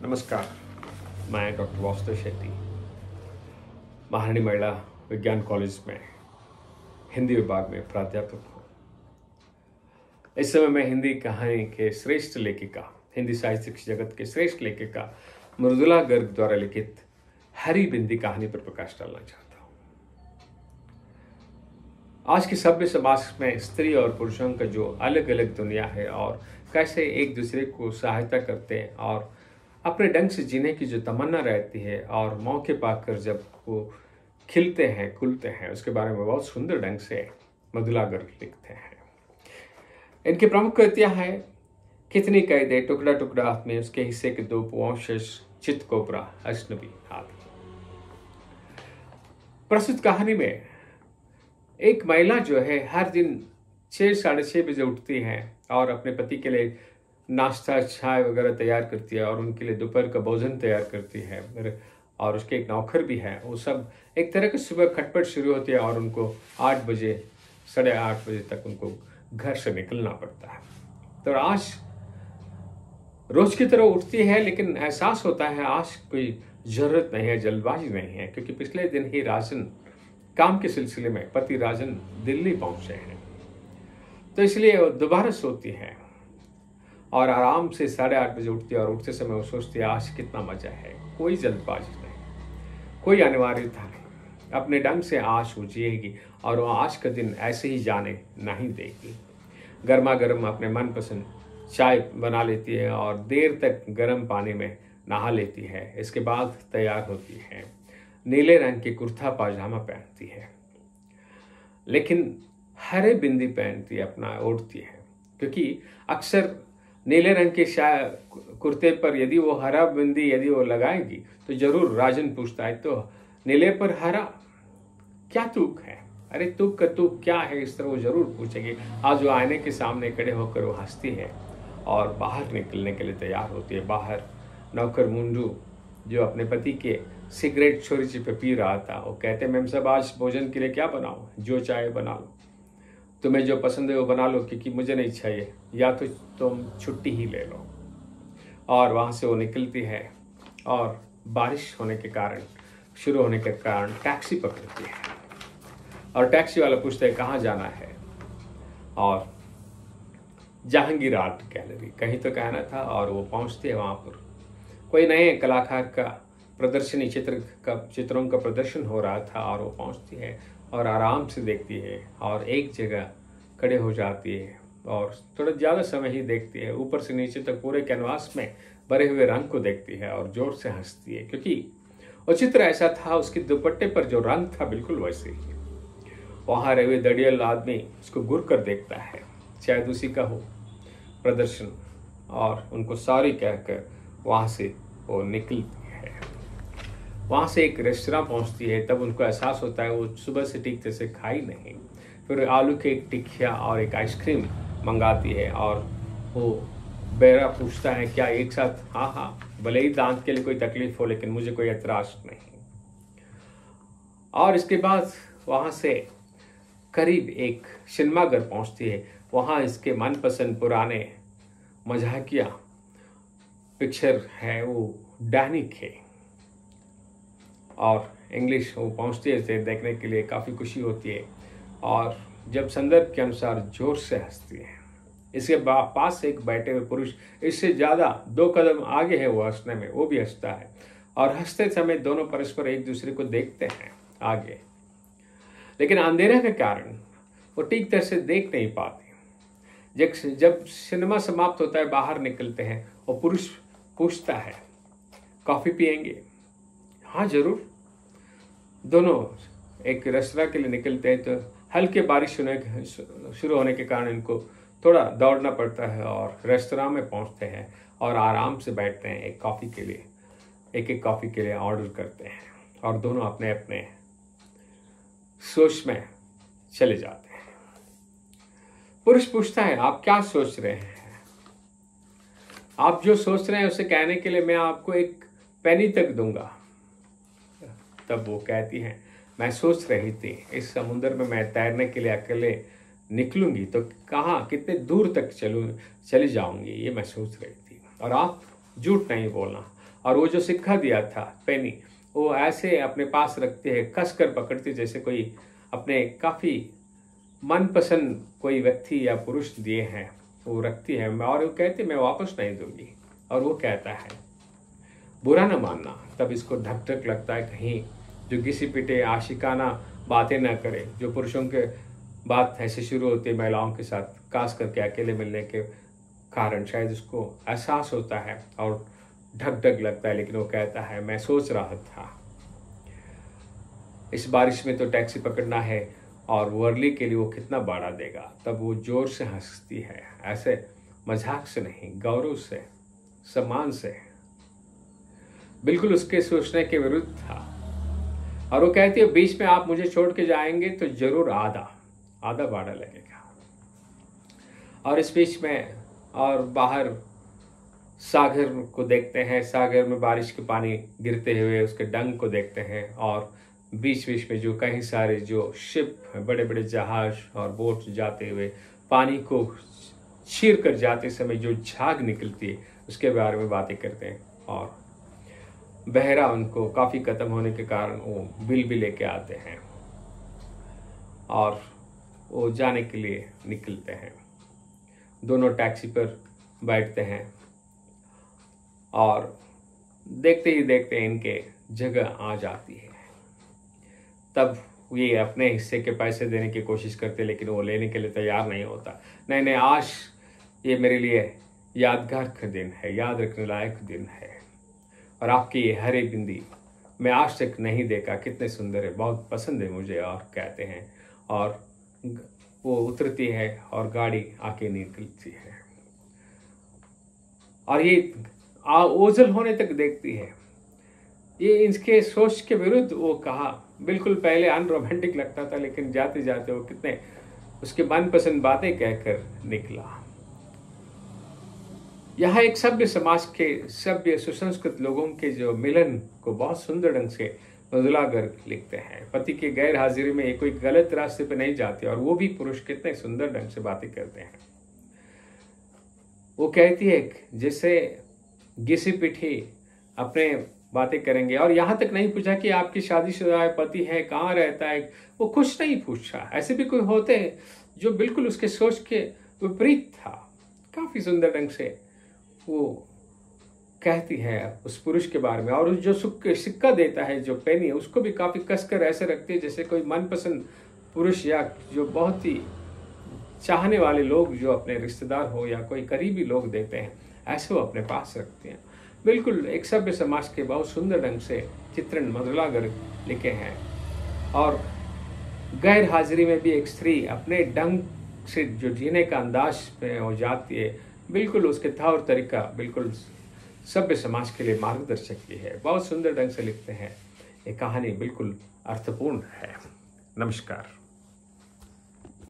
नमस्कार। मैं डॉक्टर वासुदेव शेट्टी, महारानी महिला विज्ञान कॉलेज में हिंदी विभाग में प्राध्यापक हूँ। इस समय मैं हिंदी कहानी के श्रेष्ठ लेखिका, हिंदी साहित्य जगत के श्रेष्ठ लेखिका मृदुला गर्ग द्वारा लिखित हरी बिंदी कहानी पर प्रकाश डालना चाहता हूँ। आज के सभ्य समाज में स्त्री और पुरुषों का जो अलग अलग दुनिया है और कैसे एक दूसरे को सहायता करते हैं और अपने ढंग से जीने की जो तमन्ना रहती है और मौके पाकर जब वो खिलते हैं, खुलते हैं, उसके बारे में बहुत सुंदर ढंग से मृदुला गर्ग लिखते हैं। इनकी प्रमुख कृतियां हैं कितनी कैदे, टुकड़ा टुकड़ा में, उसके हिस्से के दो वंशज, चित कोबरा, अजनबी आदि। प्रस्तुत कहानी में एक महिला जो है हर दिन 6 साढ़े 6 बजे उठती है और अपने पति के लिए नाश्ता, चाय वगैरह तैयार करती है और उनके लिए दोपहर का भोजन तैयार करती है। और उसके एक नौकर भी है। वो सब एक तरह की सुबह खटपट शुरू होती है और उनको 8 बजे, 8:30 बजे तक उनको घर से निकलना पड़ता है। तो आज रोज की तरह उठती है, लेकिन एहसास होता है आज कोई जरूरत नहीं है, जल्दबाजी नहीं है, क्योंकि पिछले दिन ही राजन काम के सिलसिले में पति राजन दिल्ली पहुंचे हैं। तो इसलिए वो दोबारा सोती है और आराम से 8:30 बजे उठती है और उठते समय वो सोचती है आज कितना मजा है, कोई जल्दबाजी नहीं, कोई अनिवार्यता नहीं, अपने ढंग से आज वो जिएगी और वो आज का दिन ऐसे ही जाने नहीं देगी। गर्मा गर्म अपने मनपसंद चाय बना लेती है और देर तक गर्म पानी में नहा लेती है। इसके बाद तैयार होती है, नीले रंग के कुर्ता पाजामा पहनती है, लेकिन हरे बिंदी पहनती है, अपना ओढ़ती है, क्योंकि अक्सर नीले रंग के कुर्ते पर यदि वो हरा बिंदी यदि वो लगाएगी तो जरूर राजन पूछता है, तो नीले पर हरा क्या तुक है, अरे तुक का तुक क्या है, इस तरह वो जरूर पूछेगी। आज वो आईने के सामने खड़े होकर वो हंसती है और बाहर निकलने के लिए तैयार होती है। बाहर नौकर मुंडू जो अपने पति के सिगरेट छोरी सी पे पी रहा था, वो कहते, मैम साहब आज भोजन के लिए क्या बनाऊं, जो चाहे बना लो, तुम्हें जो पसंद है वो बना लो, क्योंकि मुझे नहीं चाहिए, या तो तुम छुट्टी ही ले लो। और वहाँ से वो निकलती है और बारिश होने के कारण, शुरू होने के कारण टैक्सी पकड़ती है और टैक्सी वाला पूछता है कहाँ जाना है, और जहांगीर आर्ट गैलरी कहीं तो कहना था। और वो पहुँचती है, वहाँ पर कोई नए कलाकार का प्रदर्शनी चित्रों का प्रदर्शन हो रहा था और वो पहुँचती है और आराम से देखती है और एक जगह खड़े हो जाती है और थोड़ा ज़्यादा समय ही देखती है। ऊपर से नीचे तक पूरे कैनवास में भरे हुए रंग को देखती है और जोर से हंसती है, क्योंकि वो चित्र ऐसा था, उसके दुपट्टे पर जो रंग था बिल्कुल वैसे ही। वहाँ रहे हुए दड़ियल आदमी उसको घूर कर देखता है, शायद उसी का हो प्रदर्शन, और उनको सॉरी कहकर वहाँ से वो निकलती है। वहाँ से एक रेस्टोरेंट पहुँचती है, तब उनको एहसास होता है वो सुबह से ठीक से खाई नहीं। फिर आलू के एक टिकिया और एक आइसक्रीम मंगाती है और वो बेरा पूछता है क्या एक साथ, हाँ हाँ, भले ही दांत के लिए कोई तकलीफ हो, लेकिन मुझे कोई एतराज नहीं। और इसके बाद वहाँ से करीब एक सिनेमा घर पहुँचती है। वहाँ इसके मनपसंद पुराने मजाकिया पिक्चर है, वो डैनिक है, और इंग्लिश वो पहुँचती है इसे देखने के लिए, काफ़ी खुशी होती है और जब संदर्भ के अनुसार जोर से हंसती है। इसके पास एक बैठे हुए पुरुष इससे ज़्यादा 2 कदम आगे है, वो हंसने में, वो भी हंसता है और हंसते समय दोनों परस्पर एक दूसरे को देखते हैं आगे, लेकिन अंधेरे के कारण वो ठीक तरह से देख नहीं पाते। जब सिनेमा समाप्त होता है, बाहर निकलते हैं, वो पुरुष पूछता है कॉफ़ी पियेंगे? हाँ जरूर। दोनों एक रेस्तरां के लिए निकलते हैं, तो हल्के बारिश शुरू होने के कारण इनको थोड़ा दौड़ना पड़ता है और रेस्तरां में पहुंचते हैं और आराम से बैठते हैं। एक कॉफ़ी के लिए, एक कॉफ़ी के लिए ऑर्डर करते हैं और दोनों अपने अपने सोच में चले जाते हैं। पुरुष पूछता है आप क्या सोच रहे हैं? आप जो सोच रहे हैं उसे कहने के लिए मैं आपको एक पेनी तक दूंगा। तब वो कहती हैं मैं सोच रही थी इस समुद्र में मैं तैरने के लिए अकेले निकलूंगी तो कहाँ कितने दूर तक चली जाऊंगी, ये मैं सोच रही थी। और आप झूठ नहीं बोलना, और वो जो सिक्का दिया था पेनी, वो ऐसे अपने पास रखते हैं, कस कर पकड़ते जैसे कोई अपने काफ़ी मनपसंद कोई व्यक्ति या पुरुष दिए हैं वो रखती है, और वो कहती मैं वापस नहीं दूंगी। और वो कहता है बुरा न मानना। तब इसको धक धक लगता है कहीं जो घिसी पिटे आशिकाना बातें ना करे, जो पुरुषों के बात ऐसे शुरू होती है महिलाओं के साथ, खास करके अकेले मिलने के कारण शायद उसको एहसास होता है और ढक ढक लगता है। लेकिन वो कहता है मैं सोच रहा था इस बारिश में तो टैक्सी पकड़ना है और वर्ली के लिए वो कितना भाड़ा देगा। तब वो जोर से हंसती है, ऐसे मजाक से नहीं, गौरव से, सम्मान से, बिल्कुल उसके सोचने के विरुद्ध था। और वो कहती है बीच में आप मुझे छोड़ के जाएंगे तो जरूर आधा भाड़ा लगेगा। और इस बीच में और बाहर सागर को देखते हैं, सागर में बारिश के पानी गिरते हुए उसके डंग को देखते हैं, और बीच बीच में जो कई सारे जो शिप, बड़े बड़े जहाज और बोट जाते हुए पानी को चीर कर जाते समय जो झाग निकलती है उसके बारे में बातें करते हैं। और बहरा उनको काफ़ी ख़त्म होने के कारण वो बिल भी लेके आते हैं और वो जाने के लिए निकलते हैं। दोनों टैक्सी पर बैठते हैं और देखते ही देखते इनके जगह आ जाती है। तब ये अपने हिस्से के पैसे देने की कोशिश करते, लेकिन वो लेने के लिए तैयार नहीं होता। नहीं, आज ये मेरे लिए यादगार का दिन है, याद रखने लायक दिन है, और आपकी ये हरे बिंदी मैं आज तक नहीं देखा, कितने सुंदर है, बहुत पसंद है मुझे, और कहते हैं। और वो उतरती है और गाड़ी आके निकलती है और ये ओझल होने तक देखती है। ये इनके सोच के विरुद्ध वो कहा, बिल्कुल पहले अनरोमांटिक लगता था, लेकिन जाते जाते वो कितने उसके मनपसंद बातें कहकर निकला। यहाँ एक सभ्य समाज के सभ्य सुसंस्कृत लोगों के जो मिलन को बहुत सुंदर ढंग से मधुलागर लिखते हैं। पति के गैर हाजिरी में ये कोई गलत रास्ते पे नहीं जाते, और वो भी पुरुष कितने सुंदर ढंग से बातें करते हैं। वो कहती है जैसे घिसी पिटी अपने बातें करेंगे, और यहाँ तक नहीं पूछा कि आपकी शादीशुदा पति है, कहाँ रहता है, वो कुछ नहीं पूछा। ऐसे भी कोई होते हैं जो बिल्कुल उसके सोच के विपरीत था। काफी सुंदर ढंग से वो कहती है उस पुरुष के बारे में, और जो सिक्का देता है जो पेनी है उसको भी काफी कसकर ऐसे रखती है जैसे कोई मनपसंद पुरुष या जो बहुत ही चाहने वाले लोग जो अपने रिश्तेदार हो या कोई करीबी लोग देते हैं, ऐसे वो अपने पास रखते हैं। बिल्कुल एक सभ्य समाज के बहुत सुंदर ढंग से चित्रण मधुलागर लिखे हैं। और गैर हाजिरी में भी एक स्त्री अपने ढंग से जो जीने का अंदाज में हो जाती है, बिल्कुल उसके तौर तरीका बिल्कुल सभ्य समाज के लिए मार्गदर्शक भी है। बहुत सुंदर ढंग से लिखते हैं। ये कहानी बिल्कुल अर्थपूर्ण है। नमस्कार।